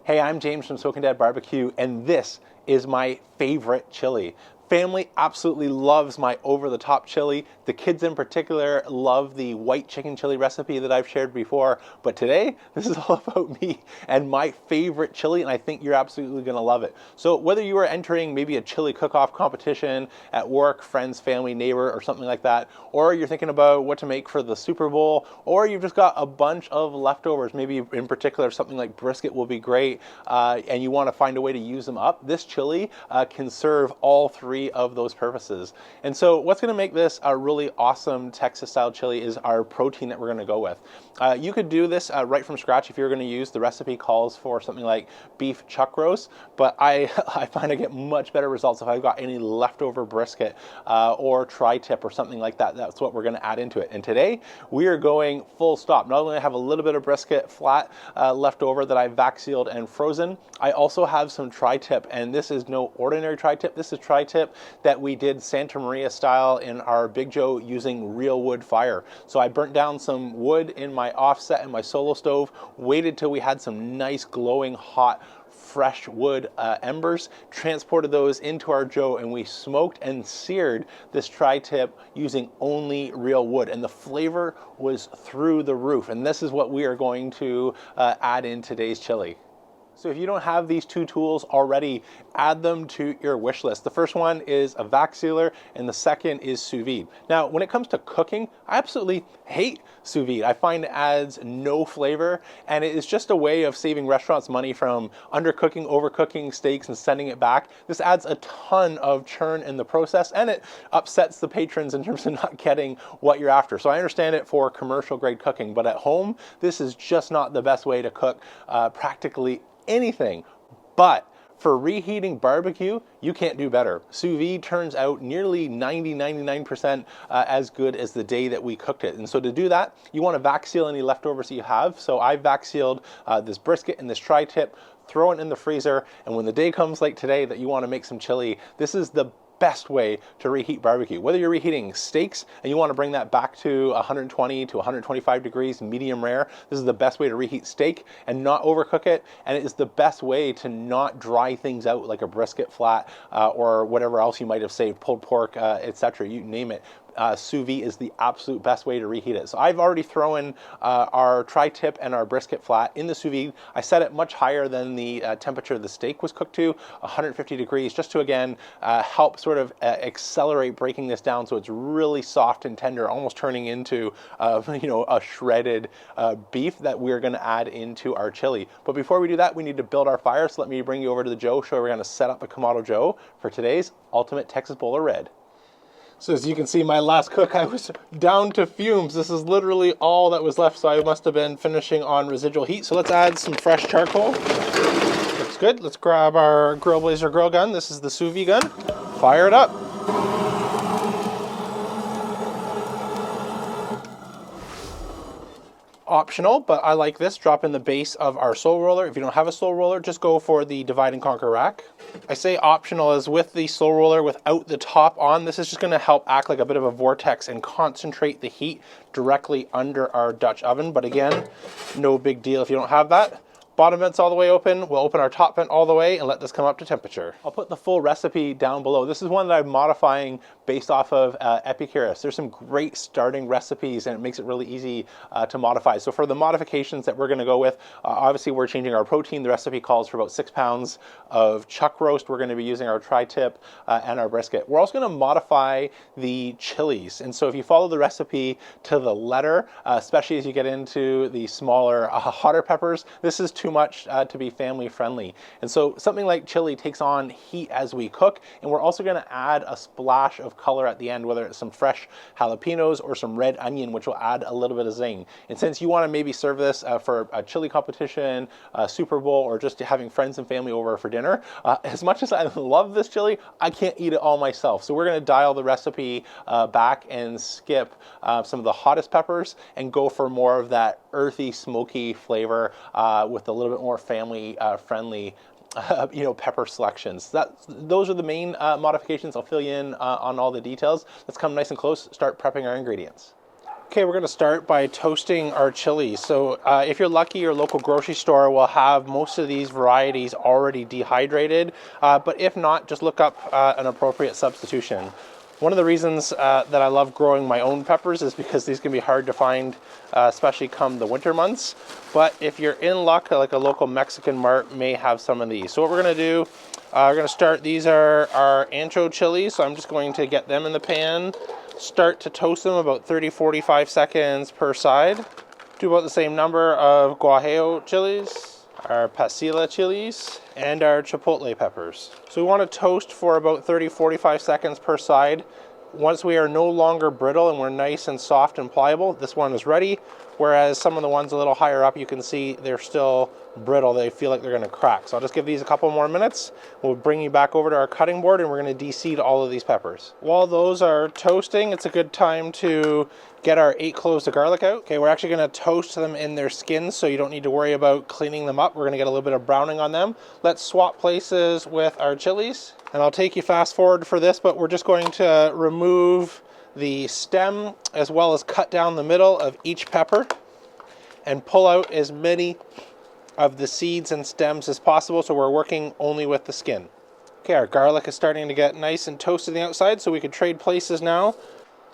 Hey, I'm James from Smoking Dad Barbecue, and this is my favorite chili. Family absolutely loves my over-the-top chili. The kids in particular love the white chicken chili recipe that I've shared before. But today, this is all about me and my favorite chili, and I think you're absolutely gonna love it. So whether you are entering maybe a chili cook-off competition at work, friends, family, neighbor, or something like that, or you're thinking about what to make for the Super Bowl, or you've just got a bunch of leftovers, maybe in particular something like brisket will be great, and you wanna find a way to use them up, this chili can serve all three of those purposes. And so what's going to make this a really awesome Texas style chili is our protein that we're going to go with. You could do this right from scratch if you're going to use, the recipe calls for something like beef chuck roast, but I find I get much better results if I've got any leftover brisket or tri-tip or something like that. That's what we're going to add into it. And today we are going full stop. Not only do I have a little bit of brisket flat left over that I've vac sealed and frozen, I also have some tri-tip, and this is no ordinary tri-tip. This is tri-tip that we did Santa Maria style in our Big Joe using real wood fire. So I burnt down some wood in my offset and my solo stove, waited till we had some nice glowing hot fresh wood embers, transported those into our Joe, and we smoked and seared this tri-tip using only real wood, and the flavor was through the roof. And this is what we are going to add in today's chili. So if you don't have these two tools already, add them to your wish list. The first one is a vac sealer, and the second is sous vide. Now, when it comes to cooking, I absolutely hate sous vide. I find it adds no flavor, and it is just a way of saving restaurants money from undercooking, overcooking steaks and sending it back. This adds a ton of churn in the process, and it upsets the patrons in terms of not getting what you're after. So I understand it for commercial grade cooking, but at home, this is just not the best way to cook practically anything. But for reheating barbecue, you can't do better. Sous vide turns out nearly 99% as good as the day that we cooked it. And so to do that, you want to vac seal any leftovers that you have. So I vac sealed this brisket and this tri-tip, throw it in the freezer, and when the day comes like today that you want to make some chili, this is the best way to reheat barbecue. Whether you're reheating steaks and you want to bring that back to 120 to 125 degrees medium rare, this is the best way to reheat steak and not overcook it, and it is the best way to not dry things out like a brisket flat or whatever else you might have saved, pulled pork, etc. You name it. Sous vide is the absolute best way to reheat it. So I've already thrown our tri-tip and our brisket flat in the sous vide. I set it much higher than the temperature the steak was cooked to, 150 degrees, just to again help sort of accelerate breaking this down so it's really soft and tender, almost turning into a shredded beef that we're going to add into our chili. But before we do that, we need to build our fire. So let me bring you over to the Joe, show we're going to set up the Kamado Joe for today's ultimate Texas Bowl of Red. So as you can see, my last cook, I was down to fumes. This is literally all that was left, so I must have been finishing on residual heat. So let's add some fresh charcoal. Looks good. Let's grab our Grill Blazer grill gun. This is the sous vide gun. Fire it up. Optional, but I like this. Drop in the base of our sole roller. If you don't have a sole roller, just go for the divide and conquer rack. I say optional as with the sole roller without the top on. This is just going to help act like a bit of a vortex and concentrate the heat directly under our Dutch oven. But again, no big deal if you don't have that. Bottom vent's all the way open. We'll open our top vent all the way and let this come up to temperature. I'll put the full recipe down below. This is one that I'm modifying based off of Epicurus. There's some great starting recipes and it makes it really easy to modify. So for the modifications that we're gonna go with, obviously we're changing our protein. The recipe calls for about 6 pounds of chuck roast. We're gonna be using our tri-tip and our brisket. We're also gonna modify the chilies. And so if you follow the recipe to the letter, especially as you get into the smaller, hotter peppers, this is too much to be family friendly. And so something like chili takes on heat as we cook, and we're also gonna add a splash of color at the end, whether it's some fresh jalapenos or some red onion, which will add a little bit of zing. And since you wanna maybe serve this for a chili competition, a Super Bowl, or just having friends and family over for dinner, as much as I love this chili, I can't eat it all myself. So we're gonna dial the recipe back and skip some of the hottest peppers and go for more of that earthy, smoky flavor with a little bit more family friendly pepper selections. Those are the main modifications. I'll fill you in on all the details. Let's come nice and close, start prepping our ingredients. Okay, we're going to start by toasting our chilies. So if you're lucky, your local grocery store will have most of these varieties already dehydrated, but if not, just look up an appropriate substitution. One of the reasons that I love growing my own peppers is because these can be hard to find, especially come the winter months. But if you're in luck, like a local Mexican mart may have some of these. So what we're going to do, we're going to start, these are our ancho chilies, so I'm just going to get them in the pan. Start to toast them about 30-45 seconds per side. Do about the same number of guajillo chilies, our pasilla chilies, and our chipotle peppers. So we want to toast for about 30-45 seconds per side. Once we are no longer brittle and we're nice and soft and pliable, this one is ready. Whereas some of the ones a little higher up, you can see they're still brittle. They feel like they're going to crack. So I'll just give these a couple more minutes. We'll bring you back over to our cutting board and we're going to de-seed all of these peppers. While those are toasting, it's a good time to get our 8 cloves of garlic out. Okay, we're actually going to toast them in their skins, so you don't need to worry about cleaning them up. We're going to get a little bit of browning on them. Let's swap places with our chilies. And I'll take you fast forward for this, but we're just going to remove the stem as well as cut down the middle of each pepper and pull out as many of the seeds and stems as possible, so we're working only with the skin. Okay, our garlic is starting to get nice and toasted on the outside, so we can trade places now.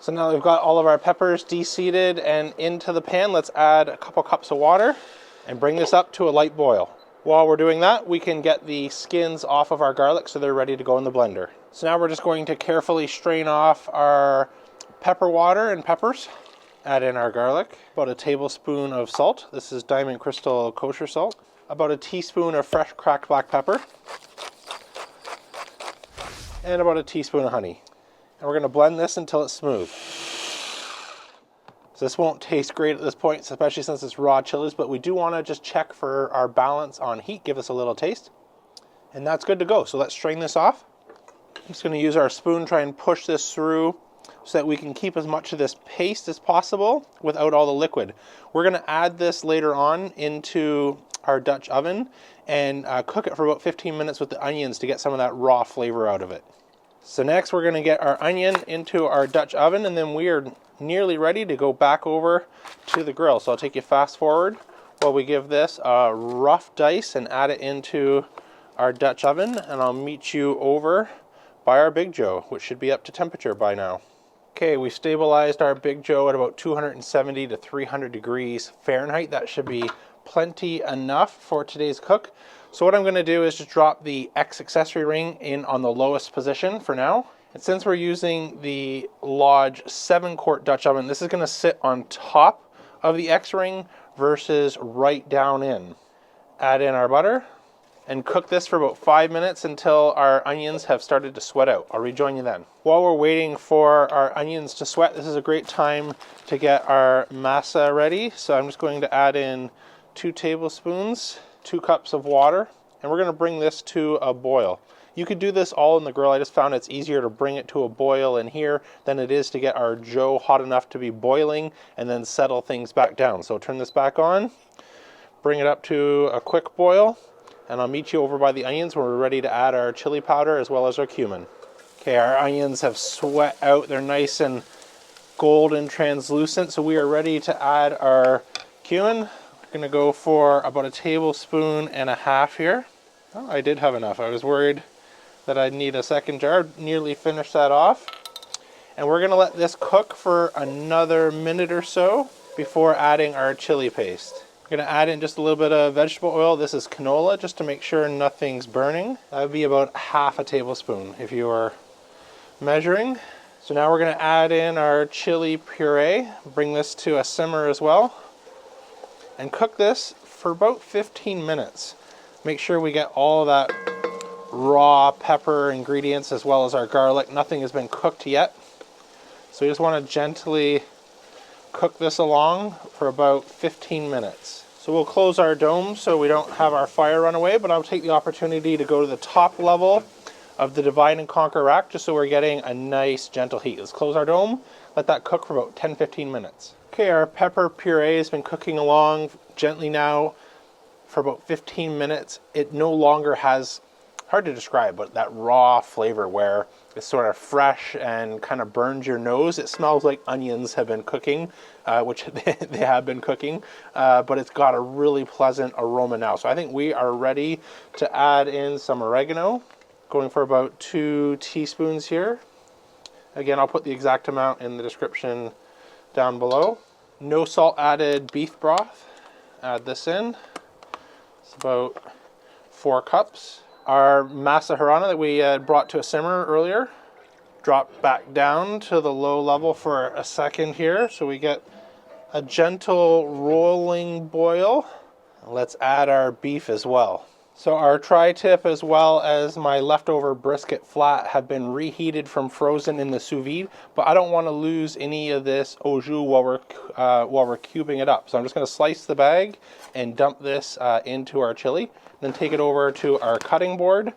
So now we've got all of our peppers de-seeded and into the pan. Let's add a couple cups of water and bring this up to a light boil. While we're doing that, we can get the skins off of our garlic so they're ready to go in the blender. So now we're just going to carefully strain off our pepper water and peppers. Add in our garlic, about a tablespoon of salt. This is Diamond Crystal kosher salt. About a teaspoon of fresh cracked black pepper. And about a teaspoon of honey. And we're going to blend this until it's smooth. So this won't taste great at this point, especially since it's raw chilies, but we do want to just check for our balance on heat, give us a little taste. And that's good to go. So let's strain this off. I'm just going to use our spoon, try and push this through so that we can keep as much of this paste as possible without all the liquid. We're going to add this later on into our Dutch oven and cook it for about 15 minutes with the onions to get some of that raw flavor out of it. So next we're going to get our onion into our Dutch oven, and then we are nearly ready to go back over to the grill. So I'll take you fast forward while we give this a rough dice and add it into our Dutch oven, and I'll meet you over by our Big Joe, which should be up to temperature by now. Okay, we stabilized our Big Joe at about 270 to 300 degrees Fahrenheit. That should be plenty enough for today's cook. So what I'm going to do is just drop the X accessory ring in on the lowest position for now. And since we're using the Lodge 7-quart Dutch oven, this is going to sit on top of the X ring versus right down in. Add in our butter and cook this for about 5 minutes until our onions have started to sweat out. I'll rejoin you then. While we're waiting for our onions to sweat, this is a great time to get our masa ready. So I'm just going to add in 2 tablespoons, 2 cups of water, and we're going to bring this to a boil. You could do this all in the grill. I just found it's easier to bring it to a boil in here than it is to get our Joe hot enough to be boiling and then settle things back down. So turn this back on, bring it up to a quick boil, and I'll meet you over by the onions when we're ready to add our chili powder as well as our cumin. Okay, our onions have sweat out. They're nice and golden translucent, so we are ready to add our cumin. We're going to go for about 1.5 tablespoons here. Oh, I did have enough. I was worried that I'd need a second jar. Nearly finished that off. And we're going to let this cook for another minute or so before adding our chili paste. We're going to add in just a little bit of vegetable oil. This is canola, just to make sure nothing's burning. That would be about 1/2 tablespoon if you are measuring. So now we're going to add in our chili puree. Bring this to a simmer as well. And cook this for about 15 minutes. Make sure we get all of that raw pepper ingredients as well as our garlic. Nothing has been cooked yet. So we just want to gently cook this along for about 15 minutes. So we'll close our dome so we don't have our fire run away, but I'll take the opportunity to go to the top level of the Divide and Conquer rack just so we're getting a nice gentle heat. Let's close our dome, let that cook for about 10-15 minutes. Okay, our pepper puree has been cooking along gently now for about 15 minutes. It no longer has hard to describe, but that raw flavor where it's sort of fresh and kind of burns your nose. It smells like onions have been cooking, which they have been cooking, but it's got a really pleasant aroma now. So I think we are ready to add in some oregano, going for about 2 teaspoons here. Again, I'll put the exact amount in the description down below. No salt added beef broth. Add this in. It's about 4 cups. Our masa harana that we had brought to a simmer earlier, drop back down to the low level for a second here so we get a gentle rolling boil. Let's add our beef as well. So our tri-tip as well as my leftover brisket flat have been reheated from frozen in the sous vide, but I don't want to lose any of this au jus while we're cubing it up. So I'm just going to slice the bag and dump this into our chili, then take it over to our cutting board,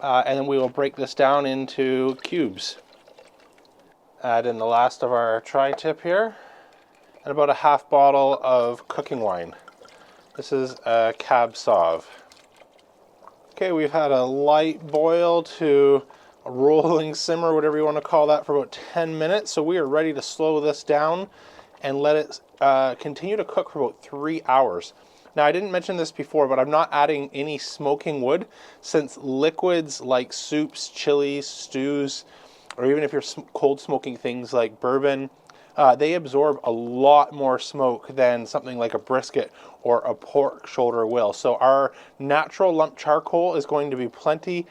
and then we will break this down into cubes. Add in the last of our tri-tip here, and about a half bottle of cooking wine. This is a Cab Sauv. Okay, we've had a light boil to a rolling simmer, whatever you want to call that, for about 10 minutes. So we are ready to slow this down and let it continue to cook for about 3 hours. Now, I didn't mention this before, but I'm not adding any smoking wood, since liquids like soups, chilies, stews, or even if you're cold smoking things like bourbon, they absorb a lot more smoke than something like a brisket or a pork shoulder will. So our natural lump charcoal is going to be plenty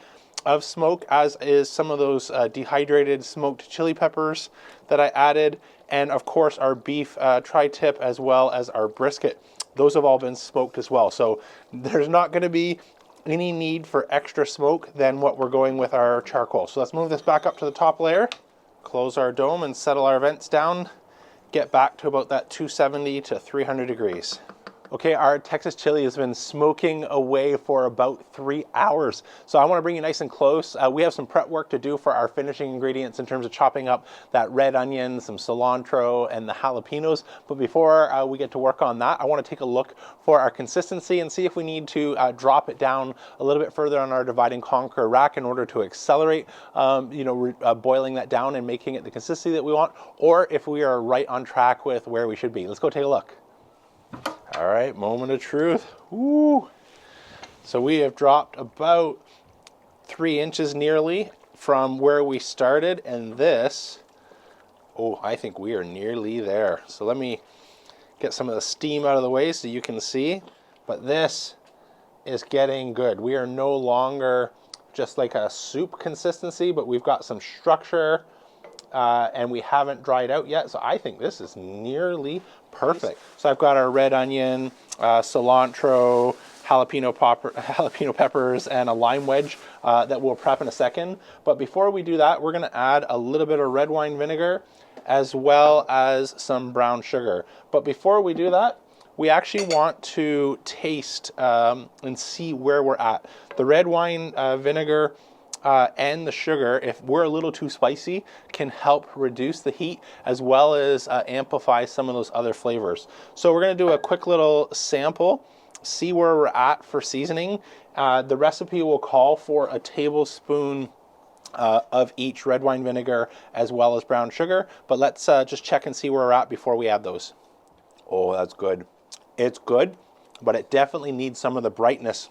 of smoke, as is some of those dehydrated smoked chili peppers that I added. And of course our beef tri-tip as well as our brisket. Those have all been smoked as well. So there's not going to be any need for extra smoke than what we're going with our charcoal. So let's move this back up to the top layer. Close our dome and settle our vents down. Get back to about that 270 to 300 degrees. Okay, our Texas chili has been smoking away for about 3 hours. So I want to bring you nice and close. We have some prep work to do for our finishing ingredients in terms of chopping up that red onion, some cilantro, and the jalapenos. But before we get to work on that, I want to take a look for our consistency and see if we need to drop it down a little bit further on our divide and conquer rack in order to accelerate, boiling that down and making it the consistency that we want, or if we are right on track with where we should be. Let's go take a look. All right, moment of truth. Woo! So we have dropped about 3 inches nearly from where we started, and this, I think we are nearly there. So let me get some of the steam out of the way so you can see, but this is getting good. We are no longer just like a soup consistency, but we've got some structure, and we haven't dried out yet. So I think this is nearly perfect. So I've got our red onion, cilantro, jalapeno peppers, and a lime wedge that we'll prep in a second. But before we do that, we're going to add a little bit of red wine vinegar as well as some brown sugar. But before we do that, we actually want to taste and see where we're at. The red wine vinegar and the sugar, if we're a little too spicy, can help reduce the heat as well as amplify some of those other flavors. So we're going to do a quick little sample, see where we're at for seasoning. The recipe will call for a tablespoon of each red wine vinegar as well as brown sugar, but let's just check and see where we're at before we add those. Oh, that's good. It's good, but it definitely needs some of the brightness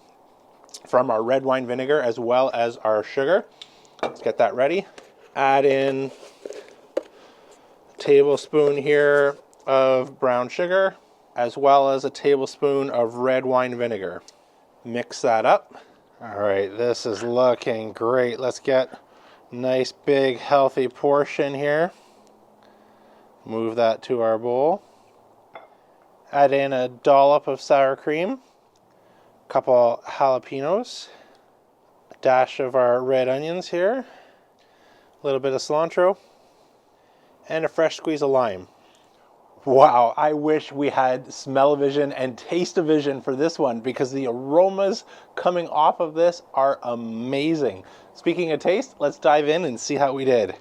from our red wine vinegar as well as our sugar. Let's get that ready. Add in a tablespoon here of brown sugar as well as a tablespoon of red wine vinegar. Mix that up. All right, this is looking great. Let's get a nice big healthy portion here. Move that to our bowl. Add in a dollop of sour cream, a couple jalapenos, a dash of our red onions here, a little bit of cilantro, and a fresh squeeze of lime. Wow, I wish we had smell-o-vision and taste-o-vision for this one, because the aromas coming off of this are amazing. Speaking of taste, let's dive in and see how we did.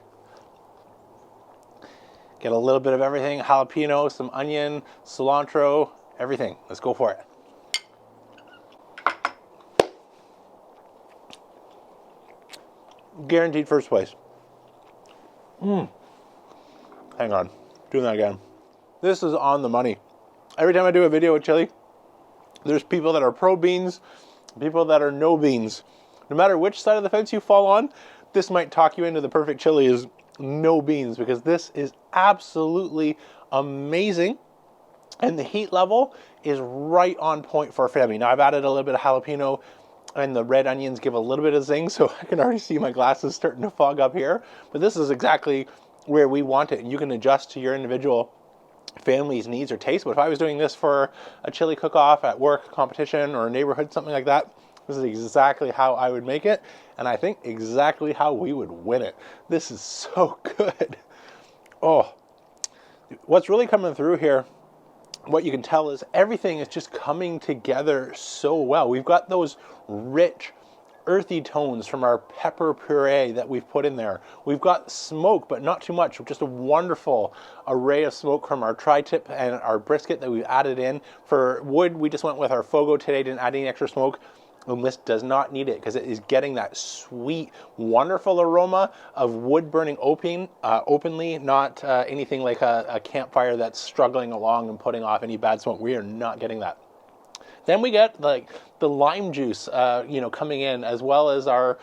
Get a little bit of everything, jalapeno, some onion, cilantro, everything. Let's go for it. Guaranteed first place. Hang on. Doing that again. This is on the money. Every time I do a video with chili, there's people that are pro beans, people that are no beans. No matter which side of the fence you fall on, this might talk you into the perfect chili is no beans, because this is absolutely amazing. And the heat level is right on point for a family. Now, I've added a little bit of jalapeno, and the red onions give a little bit of zing, so I can already see my glasses starting to fog up here. But this is exactly where we want it, and you can adjust to your individual family's needs or taste. But if I was doing this for a chili cook-off at work, competition, or a neighborhood, something like that, this is exactly how I would make it, and I think exactly how we would win it. This is so good. Oh, what's really coming through here, what you can tell is everything is just coming together so well. We've got those rich, earthy tones from our pepper puree that we've put in there. We've got smoke, but not too much. Just a wonderful array of smoke from our tri-tip and our brisket that we've added in. For wood, we just went with our Fogo today, didn't add any extra smoke. And this does not need it because it is getting that sweet, wonderful aroma of wood burning openly, not anything like a campfire that's struggling along and putting off any bad smoke. We are not getting that. Then we get like the lime juice, coming in, as well as our,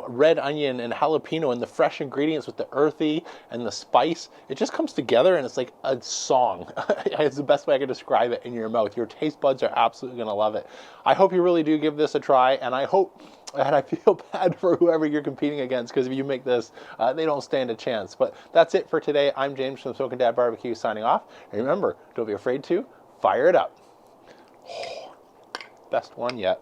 red onion and jalapeno and the fresh ingredients with the earthy and the spice. It just comes together and it's like a song. It's the best way I can describe it in your mouth. Your taste buds are absolutely going to love it. I hope you really do give this a try, and I feel bad for whoever you're competing against, because if you make this, they don't stand a chance. But that's it for today. I'm James from Smokin' Dad Barbecue signing off. And remember, don't be afraid to fire it up. Best one yet.